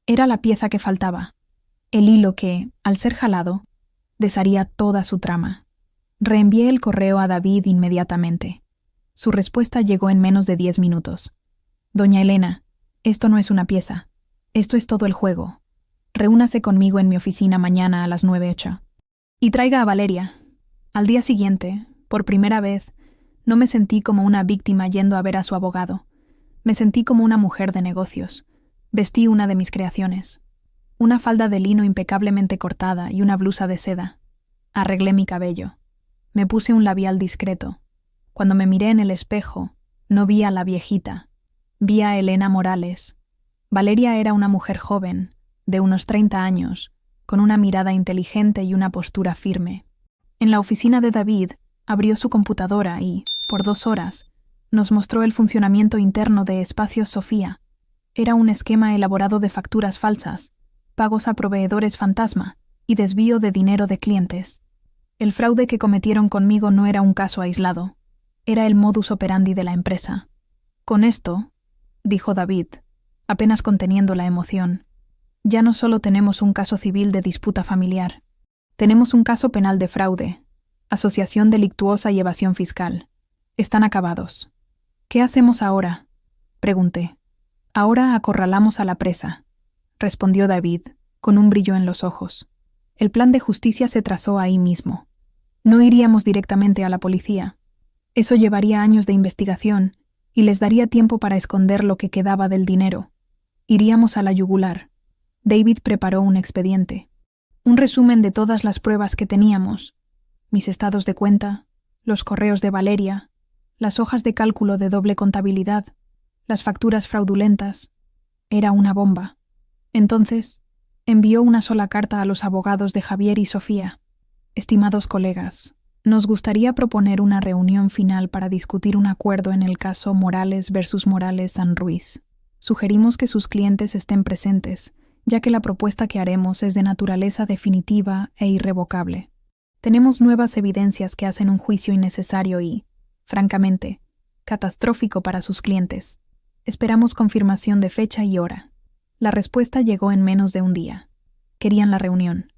Era la pieza que faltaba, el hilo que, al ser jalado, desharía toda su trama. Reenvié el correo a David inmediatamente. Su respuesta llegó en menos de 10 minutos. Doña Elena, esto no es una pieza. Esto es todo el juego. Reúnase conmigo en mi oficina mañana a las 9:08. Y traiga a Valeria. Al día siguiente, por primera vez, no me sentí como una víctima yendo a ver a su abogado. Me sentí como una mujer de negocios. Vestí una de mis creaciones. Una falda de lino impecablemente cortada y una blusa de seda. Arreglé mi cabello. Me puse un labial discreto. Cuando me miré en el espejo, no vi a la viejita. Vi a Elena Morales. Valeria era una mujer joven, de unos 30 años, con una mirada inteligente y una postura firme. En la oficina de David, abrió su computadora y, por 2 horas, nos mostró el funcionamiento interno de Espacios Sofía. Era un esquema elaborado de facturas falsas, pagos a proveedores fantasma y desvío de dinero de clientes. El fraude que cometieron conmigo no era un caso aislado. Era el modus operandi de la empresa. Con esto, dijo David, apenas conteniendo la emoción, ya no solo tenemos un caso civil de disputa familiar, tenemos un caso penal de fraude, asociación delictuosa y evasión fiscal. Están acabados. ¿Qué hacemos ahora?, pregunté. Ahora acorralamos a la presa, respondió David, con un brillo en los ojos. El plan de justicia se trazó ahí mismo. No iríamos directamente a la policía. Eso llevaría años de investigación y les daría tiempo para esconder lo que quedaba del dinero. Iríamos a la yugular. David preparó un expediente. Un resumen de todas las pruebas que teníamos. Mis estados de cuenta, los correos de Valeria, las hojas de cálculo de doble contabilidad, las facturas fraudulentas. Era una bomba. Entonces, envió una sola carta a los abogados de Javier y Sofía. Estimados colegas, nos gustaría proponer una reunión final para discutir un acuerdo en el caso Morales versus Morales San Ruiz. Sugerimos que sus clientes estén presentes, ya que la propuesta que haremos es de naturaleza definitiva e irrevocable. Tenemos nuevas evidencias que hacen un juicio innecesario y, francamente, catastrófico para sus clientes. Esperamos confirmación de fecha y hora. La respuesta llegó en menos de un día. Querían la reunión.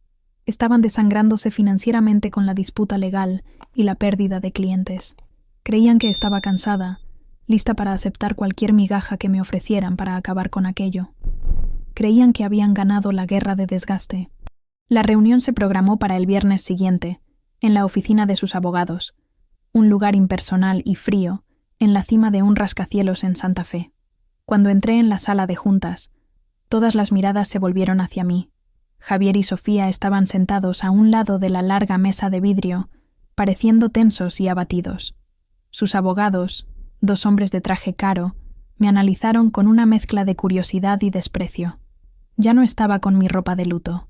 Estaban desangrándose financieramente con la disputa legal y la pérdida de clientes. Creían que estaba cansada, lista para aceptar cualquier migaja que me ofrecieran para acabar con aquello. Creían que habían ganado la guerra de desgaste. La reunión se programó para el viernes siguiente, en la oficina de sus abogados, un lugar impersonal y frío, en la cima de un rascacielos en Santa Fe. Cuando entré en la sala de juntas, todas las miradas se volvieron hacia mí. Javier y Sofía estaban sentados a un lado de la larga mesa de vidrio, pareciendo tensos y abatidos. Sus abogados, 2 hombres de traje caro, me analizaron con una mezcla de curiosidad y desprecio. Ya no estaba con mi ropa de luto.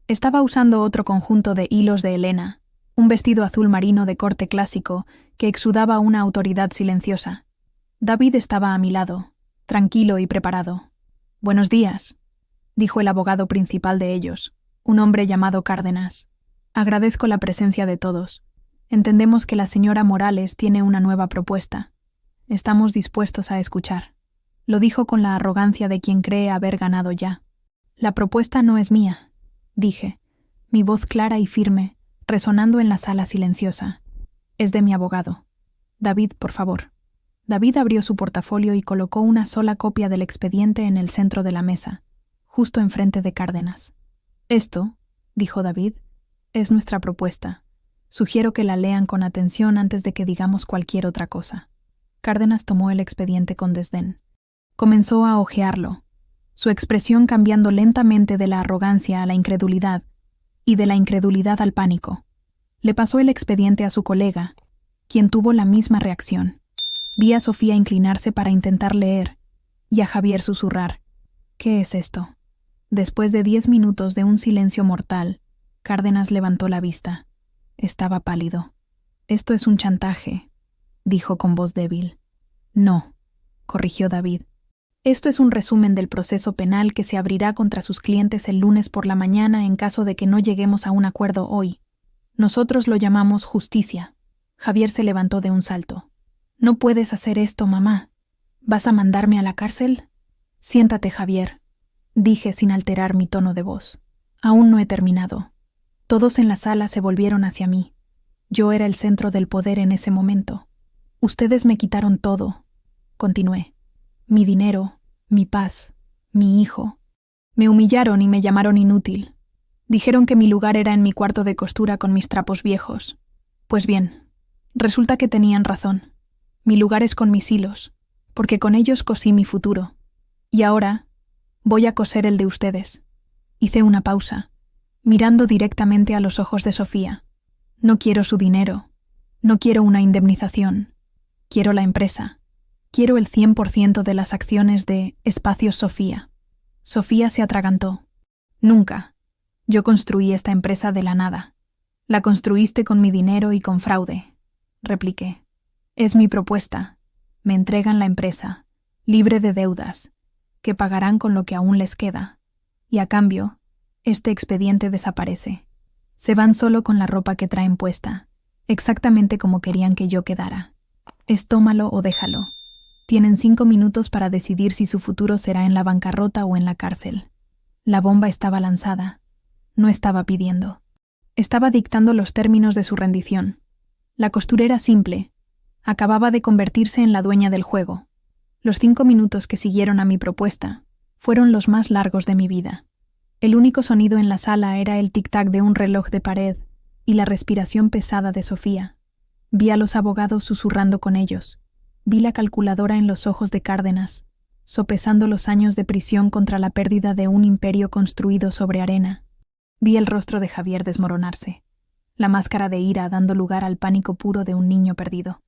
Estaba usando otro conjunto de hilos de Elena, un vestido azul marino de corte clásico que exudaba una autoridad silenciosa. David estaba a mi lado, tranquilo y preparado. «Buenos días», dijo el abogado principal de ellos, un hombre llamado Cárdenas. «Agradezco la presencia de todos. Entendemos que la señora Morales tiene una nueva propuesta. Estamos dispuestos a escuchar». Lo dijo con la arrogancia de quien cree haber ganado ya. «La propuesta no es mía», dije, mi voz clara y firme, resonando en la sala silenciosa. «Es de mi abogado. David, por favor». David abrió su portafolio y colocó una sola copia del expediente en el centro de la mesa, justo enfrente de Cárdenas. «Esto», dijo David, «es nuestra propuesta. Sugiero que la lean con atención antes de que digamos cualquier otra cosa. Cárdenas tomó el expediente con desdén. Comenzó a hojearlo, su expresión cambiando lentamente de la arrogancia a la incredulidad y de la incredulidad al pánico. Le pasó el expediente a su colega, quien tuvo la misma reacción. Vi a Sofía inclinarse para intentar leer y a Javier susurrar: «¿Qué es esto?». Después de 10 minutos de un silencio mortal, Cárdenas levantó la vista. Estaba pálido. «Esto es un chantaje», dijo con voz débil. «No», corrigió David. «Esto es un resumen del proceso penal que se abrirá contra sus clientes el lunes por la mañana en caso de que no lleguemos a un acuerdo hoy. Nosotros lo llamamos justicia». Javier se levantó de un salto. «No puedes hacer esto, mamá. ¿Vas a mandarme a la cárcel?». «Siéntate, Javier», dije sin alterar mi tono de voz. «Aún no he terminado». Todos en la sala se volvieron hacia mí. Yo era el centro del poder en ese momento. «Ustedes me quitaron todo», continué. «Mi dinero, mi paz, mi hijo. Me humillaron y me llamaron inútil. Dijeron que mi lugar era en mi cuarto de costura con mis trapos viejos. Pues bien, resulta que tenían razón. Mi lugar es con mis hilos, porque con ellos cosí mi futuro. Y ahora voy a coser el de ustedes». Hice una pausa, mirando directamente a los ojos de Sofía. «No quiero su dinero. No quiero una indemnización. Quiero la empresa. Quiero el 100% de las acciones de Espacios Sofía». Sofía se atragantó. «Nunca. Yo construí esta empresa de la nada. La construiste con mi dinero y con fraude», repliqué. «Es mi propuesta. Me entregan la empresa, libre de deudas, que pagarán con lo que aún les queda. Y a cambio, este expediente desaparece. Se van solo con la ropa que traen puesta, exactamente como querían que yo quedara. Es tómalo o déjalo. Tienen 5 minutos para decidir si su futuro será en la bancarrota o en la cárcel». La bomba estaba lanzada. No estaba pidiendo. Estaba dictando los términos de su rendición. La costurera simple acababa de convertirse en la dueña del juego. Los 5 minutos que siguieron a mi propuesta fueron los más largos de mi vida. El único sonido en la sala era el tic-tac de un reloj de pared y la respiración pesada de Sofía. Vi a los abogados susurrando con ellos. Vi la calculadora en los ojos de Cárdenas, sopesando los años de prisión contra la pérdida de un imperio construido sobre arena. Vi el rostro de Javier desmoronarse, la máscara de ira dando lugar al pánico puro de un niño perdido.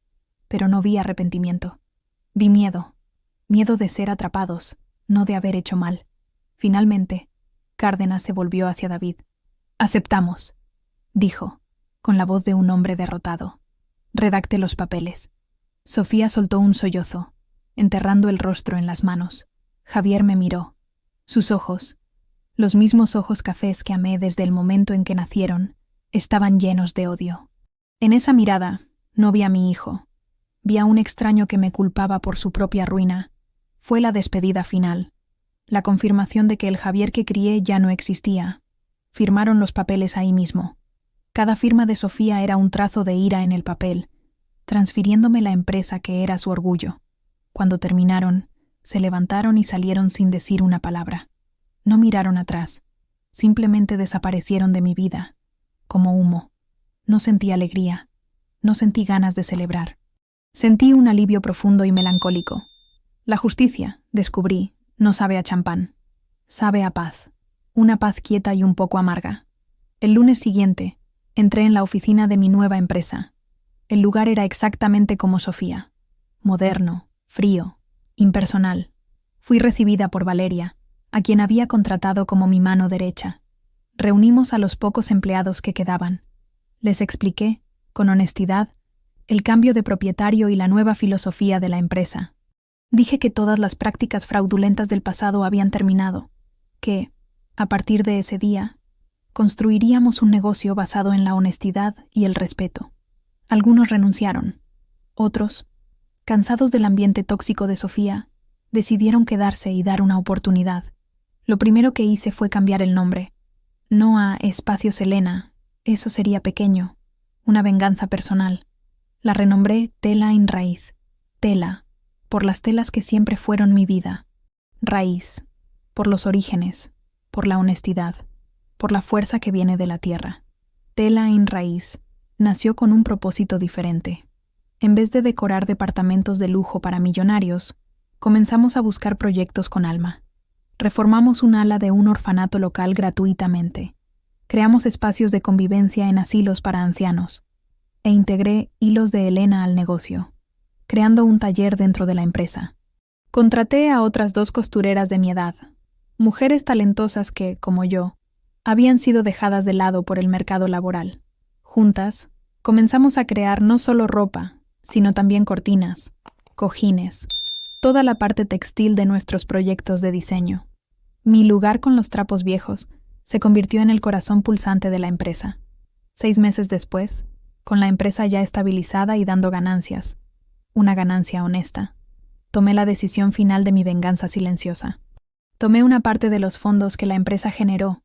Pero no vi arrepentimiento. Vi miedo. Miedo de ser atrapados, no de haber hecho mal. Finalmente, Cárdenas se volvió hacia David. «Aceptamos», dijo, con la voz de un hombre derrotado. «Redacte los papeles». Sofía soltó un sollozo, enterrando el rostro en las manos. Javier me miró. Sus ojos, los mismos ojos cafés que amé desde el momento en que nacieron, estaban llenos de odio. En esa mirada no vi a mi hijo. Vi a un extraño que me culpaba por su propia ruina. Fue la despedida final, la confirmación de que el Javier que crié ya no existía. Firmaron los papeles ahí mismo. Cada firma de Sofía era un trazo de ira en el papel, transfiriéndome la empresa que era su orgullo. Cuando terminaron, se levantaron y salieron sin decir una palabra. No miraron atrás, simplemente desaparecieron de mi vida, como humo. No sentí alegría, no sentí ganas de celebrar. Sentí un alivio profundo y melancólico. La justicia, descubrí, no sabe a champán. Sabe a paz. Una paz quieta y un poco amarga. El lunes siguiente, entré en la oficina de mi nueva empresa. El lugar era exactamente como Sofía. Moderno, frío, impersonal. Fui recibida por Valeria, a quien había contratado como mi mano derecha. Reunimos a los pocos empleados que quedaban. Les expliqué, con honestidad, el cambio de propietario y la nueva filosofía de la empresa. Dije que todas las prácticas fraudulentas del pasado habían terminado, que, a partir de ese día, construiríamos un negocio basado en la honestidad y el respeto. Algunos renunciaron. Otros, cansados del ambiente tóxico de Sofía, decidieron quedarse y dar una oportunidad. Lo primero que hice fue cambiar el nombre. No a Espacios Elena, eso sería pequeño, una venganza personal. La renombré Tela en Raíz. Tela, por las telas que siempre fueron mi vida. Raíz, por los orígenes, por la honestidad, por la fuerza que viene de la tierra. Tela en Raíz nació con un propósito diferente. En vez de decorar departamentos de lujo para millonarios, comenzamos a buscar proyectos con alma. Reformamos un ala de un orfanato local gratuitamente. Creamos espacios de convivencia en asilos para ancianos. E integré hilos de Elena al negocio, creando un taller dentro de la empresa. Contraté a otras 2 costureras de mi edad, mujeres talentosas que, como yo, habían sido dejadas de lado por el mercado laboral. Juntas, comenzamos a crear no solo ropa, sino también cortinas, cojines, toda la parte textil de nuestros proyectos de diseño. Mi lugar con los trapos viejos se convirtió en el corazón pulsante de la empresa. 6 meses después, con la empresa ya estabilizada y dando ganancias, una ganancia honesta, tomé la decisión final de mi venganza silenciosa. Tomé una parte de los fondos que la empresa generó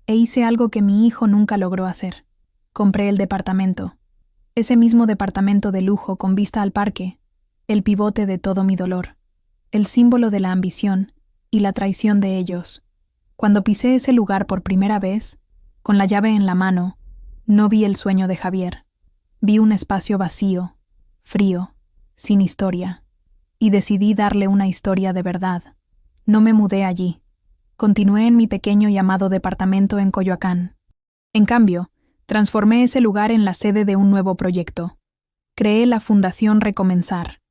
e hice algo que mi hijo nunca logró hacer. Compré el departamento, ese mismo departamento de lujo con vista al parque, el pivote de todo mi dolor, el símbolo de la ambición y la traición de ellos. Cuando pisé ese lugar por primera vez, con la llave en la mano, no vi el sueño de Javier. Vi un espacio vacío, frío, sin historia, y decidí darle una historia de verdad. No me mudé allí. Continué en mi pequeño y amado departamento en Coyoacán. En cambio, transformé ese lugar en la sede de un nuevo proyecto. Creé la Fundación Recomenzar,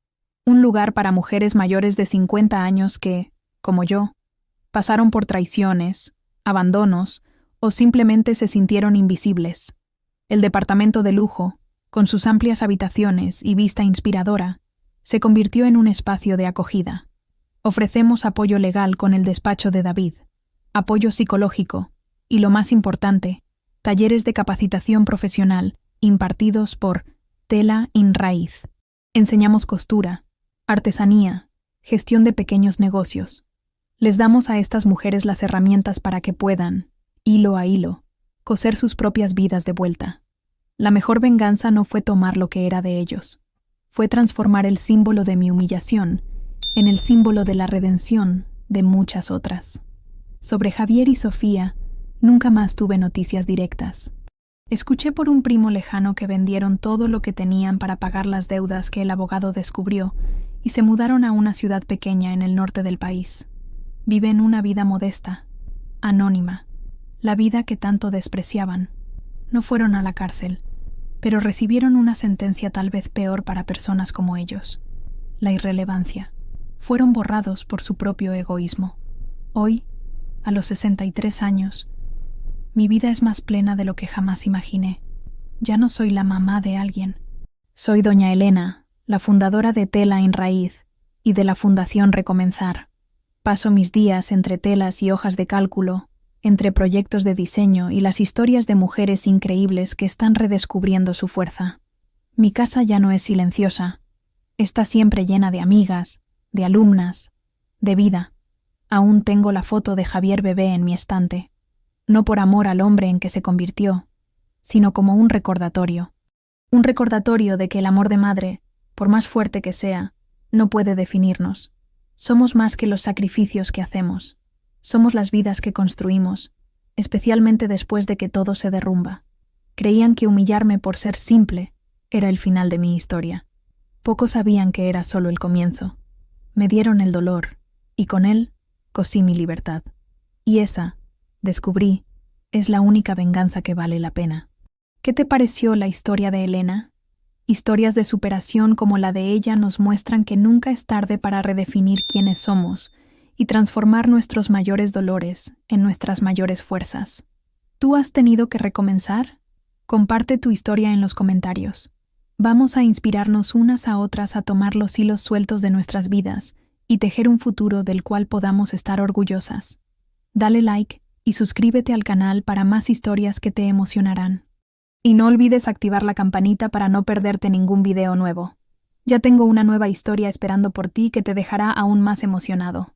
un lugar para mujeres mayores de 50 años que, como yo, pasaron por traiciones, abandonos o simplemente se sintieron invisibles. El departamento de lujo, con sus amplias habitaciones y vista inspiradora, se convirtió en un espacio de acogida. Ofrecemos apoyo legal con el despacho de David, apoyo psicológico y, lo más importante, talleres de capacitación profesional impartidos por Tela in Raíz. Enseñamos costura, artesanía, gestión de pequeños negocios. Les damos a estas mujeres las herramientas para que puedan, hilo a hilo, coser sus propias vidas de vuelta. La mejor venganza no fue tomar lo que era de ellos. Fue transformar el símbolo de mi humillación en el símbolo de la redención de muchas otras. Sobre Javier y Sofía, nunca más tuve noticias directas. Escuché por un primo lejano que vendieron todo lo que tenían para pagar las deudas que el abogado descubrió y se mudaron a una ciudad pequeña en el norte del país. Viven una vida modesta, anónima, la vida que tanto despreciaban. No fueron a la cárcel, pero recibieron una sentencia tal vez peor para personas como ellos: la irrelevancia. Fueron borrados por su propio egoísmo. Hoy, a los 63 años, mi vida es más plena de lo que jamás imaginé. Ya no soy la mamá de alguien. Soy doña Elena, la fundadora de Tela in Raíz y de la Fundación Recomenzar. Paso mis días entre telas y hojas de cálculo, entre proyectos de diseño y las historias de mujeres increíbles que están redescubriendo su fuerza. Mi casa ya no es silenciosa. Está siempre llena de amigas, de alumnas, de vida. Aún tengo la foto de Javier bebé en mi estante, no por amor al hombre en que se convirtió, sino como un recordatorio de que el amor de madre, por más fuerte que sea, no puede definirnos. Somos más que los sacrificios que hacemos. Somos las vidas que construimos, especialmente después de que todo se derrumba. Creían que humillarme por ser simple era el final de mi historia. Pocos sabían que era solo el comienzo. Me dieron el dolor, y con él cosí mi libertad. Y esa, descubrí, es la única venganza que vale la pena. ¿Qué te pareció la historia de Elena? Historias de superación como la de ella nos muestran que nunca es tarde para redefinir quiénes somos y transformar nuestros mayores dolores en nuestras mayores fuerzas. ¿Tú has tenido que recomenzar? Comparte tu historia en los comentarios. Vamos a inspirarnos unas a otras a tomar los hilos sueltos de nuestras vidas y tejer un futuro del cual podamos estar orgullosas. Dale like y suscríbete al canal para más historias que te emocionarán. Y no olvides activar la campanita para no perderte ningún video nuevo. Ya tengo una nueva historia esperando por ti que te dejará aún más emocionado.